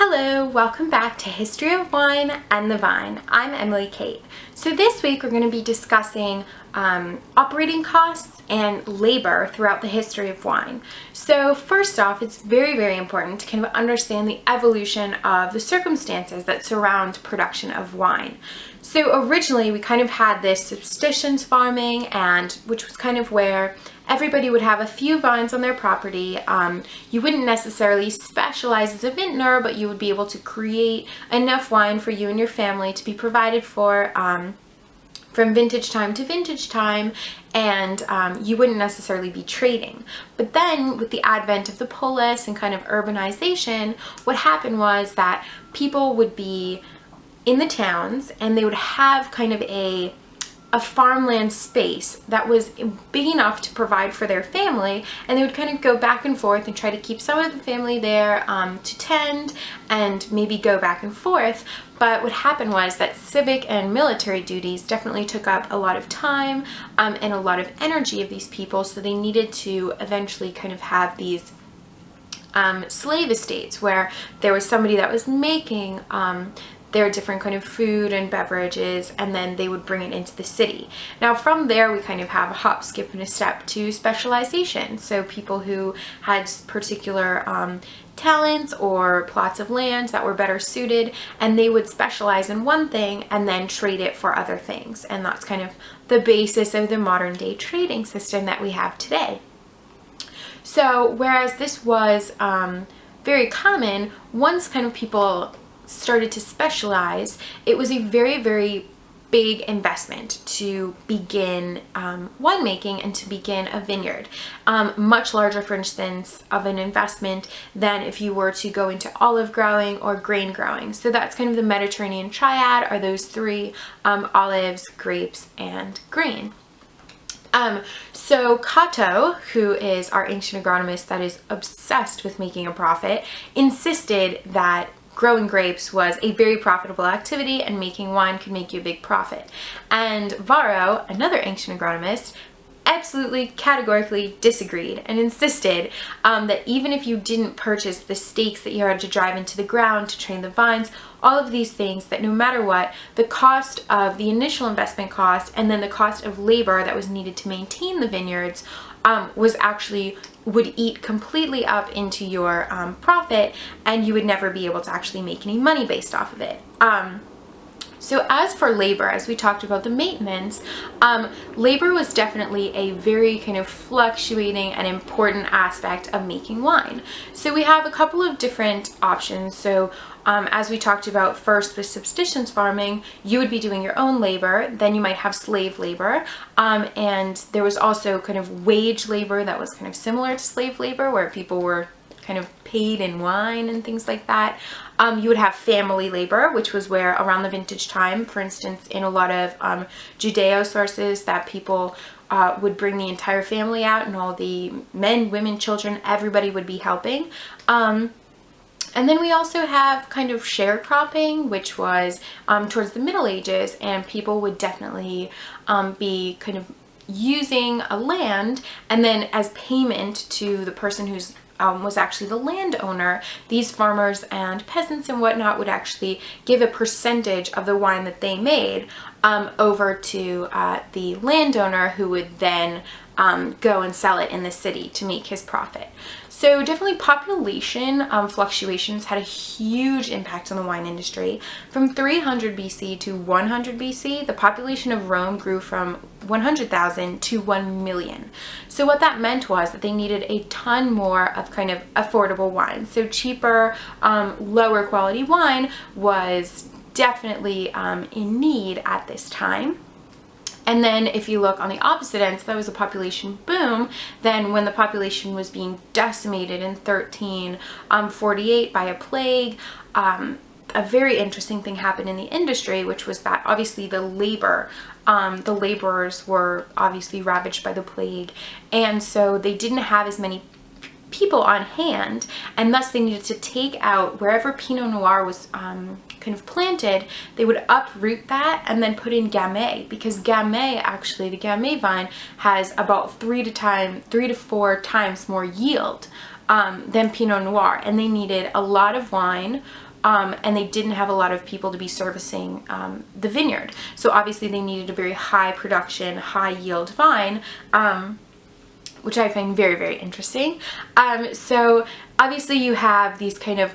Hello, welcome back to History of Wine and the Vine. I'm Emily Kate. So this week we're going to be discussing operating costs and labor throughout the history of wine. So first off, it's very important to kind of understand the evolution of the circumstances that surround production of wine. So originally we kind of had this subsistence farming, and which was kind of where everybody would have a few vines on their property. You wouldn't necessarily specialize as a vintner, but you would be able to create enough wine for you and your family to be provided for from vintage time to vintage time, and you wouldn't necessarily be trading. But then with the advent of the polis and kind of urbanization, what happened was that people would be in the towns and they would have kind of a farmland space that was big enough to provide for their family, and they would kind of go back and forth and try to keep some of the family there to tend and maybe go back and forth. But what happened was that civic and military duties definitely took up a lot of time and a lot of energy of these people, so they needed to eventually kind of have these slave estates where there was somebody that was making their different kind of food and beverages, and then they would bring it into the city. Now from there we kind of have a hop, skip, and a step to specialization. So people who had particular talents or plots of land that were better suited, and they would specialize in one thing and then trade it for other things. And that's kind of the basis of the modern day trading system that we have today. So whereas this was very common, once kind of people started to specialize, it was a very big investment to begin winemaking and to begin a vineyard. Much larger, for instance, of an investment than if you were to go into olive growing or grain growing. So that's kind of the Mediterranean triad, are those three: olives, grapes, and grain. So Cato, who is our ancient agronomist that is obsessed with making a profit, insisted that growing grapes was a very profitable activity and making wine could make you a big profit. And Varro, another ancient agronomist, absolutely categorically disagreed and insisted that even if you didn't purchase the stakes that you had to drive into the ground to train the vines, all of these things, that no matter what, the cost of the initial investment cost and then the cost of labor that was needed to maintain the vineyards would eat completely up into your profit, and you would never be able to actually make any money based off of it. So as for labor, as we talked about the maintenance, labor was definitely a very kind of fluctuating and important aspect of making wine. So we have a couple of different options. So as we talked about first with subsistence farming, you would be doing your own labor, then you might have slave labor, and there was also kind of wage labor that was kind of similar to slave labor, where people were kind of paid in wine and things like that. You would have family labor, which was where around the vintage time, for instance, in a lot of Judeo sources, that people would bring the entire family out, and all the men, women, children, everybody would be helping. And then we also have kind of sharecropping, which was towards the Middle Ages, and people would definitely be kind of using a land, and then as payment to the person who's was actually the landowner, these farmers and peasants and whatnot would actually give a percentage of the wine that they made over to the landowner, who would then go and sell it in the city to make his profit. So definitely population fluctuations had a huge impact on the wine industry. From 300 BC to 100 BC, the population of Rome grew from 100,000 to 1 million. So what that meant was that they needed a ton more of kind of affordable wine. So cheaper, lower quality wine was definitely in need at this time. And then if you look on the opposite end, so that was a population boom. Then when the population was being decimated in 1348 by a plague, a very interesting thing happened in the industry, which was that obviously the laborers were obviously ravaged by the plague, and so they didn't have as many people on hand, and thus they needed to take out wherever Pinot Noir was kind of planted. They would uproot that and then put in Gamay, because Gamay, actually the Gamay vine has about 3 to 4 times more yield than Pinot Noir, and they needed a lot of wine. And they didn't have a lot of people to be servicing the vineyard. So obviously they needed a very high production, high yield vine, which I find very, very interesting. So obviously you have these kind of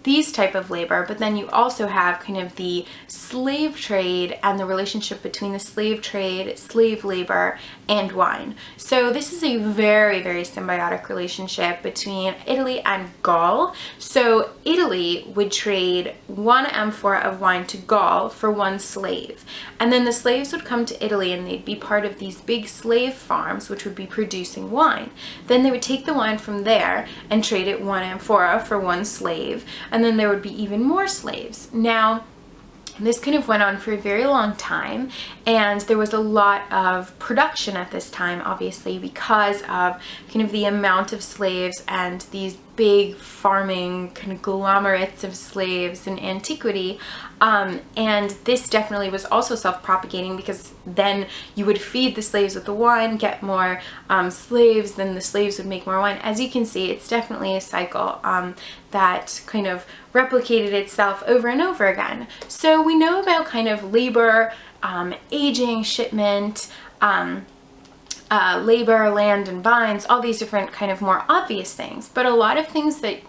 these type of labor, but then you also have kind of the slave trade and the relationship between the slave trade, slave labor, and wine. So this is a very, very symbiotic relationship between Italy and Gaul. So Italy would trade 1 amphora of wine to Gaul for 1 slave. And then the slaves would come to Italy and they'd be part of these big slave farms which would be producing wine. Then they would take the wine from there and trade it 1 amphora for 1 slave, and then there would be even more slaves. Now, this kind of went on for a very long time, and there was a lot of production at this time, obviously, because of kind of the amount of slaves and these big farming conglomerates of slaves in antiquity. And this definitely was also self-propagating, because then you would feed the slaves with the wine, get more slaves, then the slaves would make more wine. As you can see, it's definitely a cycle that kind of replicated itself over and over again. So we know about kind of labor, aging, shipment, labor, land, and vines, all these different kind of more obvious things, but a lot of things that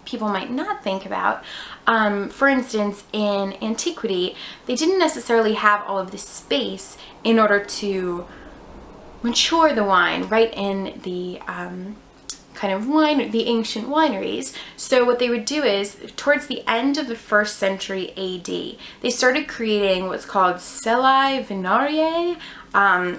people might not think about. For instance, in antiquity, they didn't necessarily have all of this space in order to mature the wine right in the kind of the ancient wineries. So what they would do is, towards the end of the 1st century AD, they started creating what's called cellae vinariae,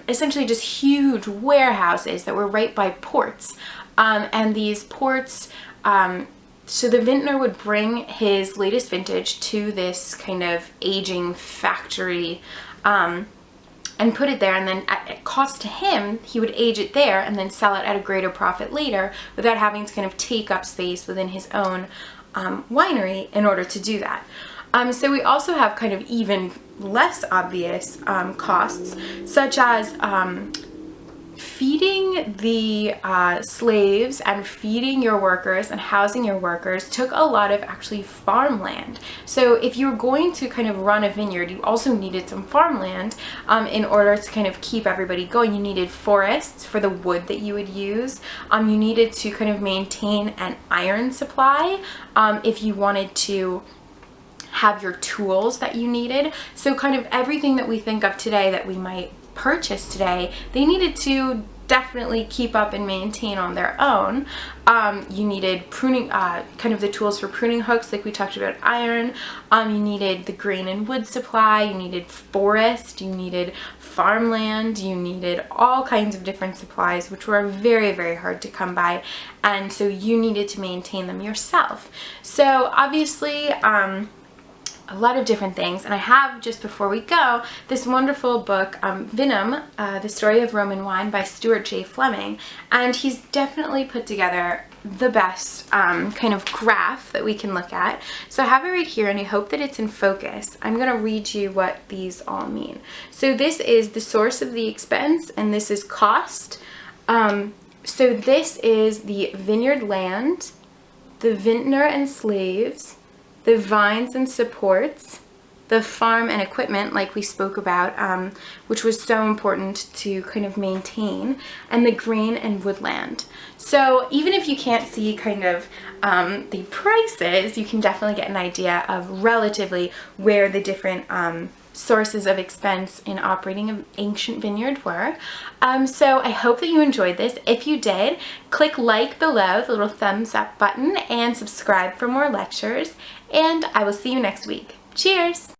essentially just huge warehouses that were right by ports. And these ports, so the vintner would bring his latest vintage to this kind of aging factory, and put it there, and then at cost to him, he would age it there and then sell it at a greater profit later, without having to kind of take up space within his own winery in order to do that. So we also have kind of even less obvious costs, such as feeding the slaves and feeding your workers and housing your workers took a lot of actually farmland. So if you were going to kind of run a vineyard, you also needed some farmland in order to kind of keep everybody going. You needed forests for the wood that you would use. You needed to kind of maintain an iron supply if you wanted to have your tools that you needed. So kind of everything that we think of today that we might purchase today, they needed to definitely keep up and maintain on their own. You needed pruning, kind of the tools for pruning hooks, like we talked about iron. You needed the grain and wood supply, you needed forest, you needed farmland, you needed all kinds of different supplies, which were very, very hard to come by. And so you needed to maintain them yourself. So obviously, a lot of different things. And I have, just before we go, this wonderful book, Vinum, The Story of Roman Wine by Stuart J. Fleming. And he's definitely put together the best kind of graph that we can look at. So I have it right here, and I hope that it's in focus. I'm going to read you what these all mean. So this is the source of the expense, and this is cost. So this is the vineyard land, the vintner and slaves, the vines and supports, the farm and equipment, like we spoke about, which was so important to kind of maintain, and the grain and woodland. So even if you can't see kind of the prices, you can definitely get an idea of relatively where the different sources of expense in operating an ancient vineyard were. So I hope that you enjoyed this. If you did, click like below, the little thumbs up button, and subscribe for more lectures. And I will see you next week. Cheers!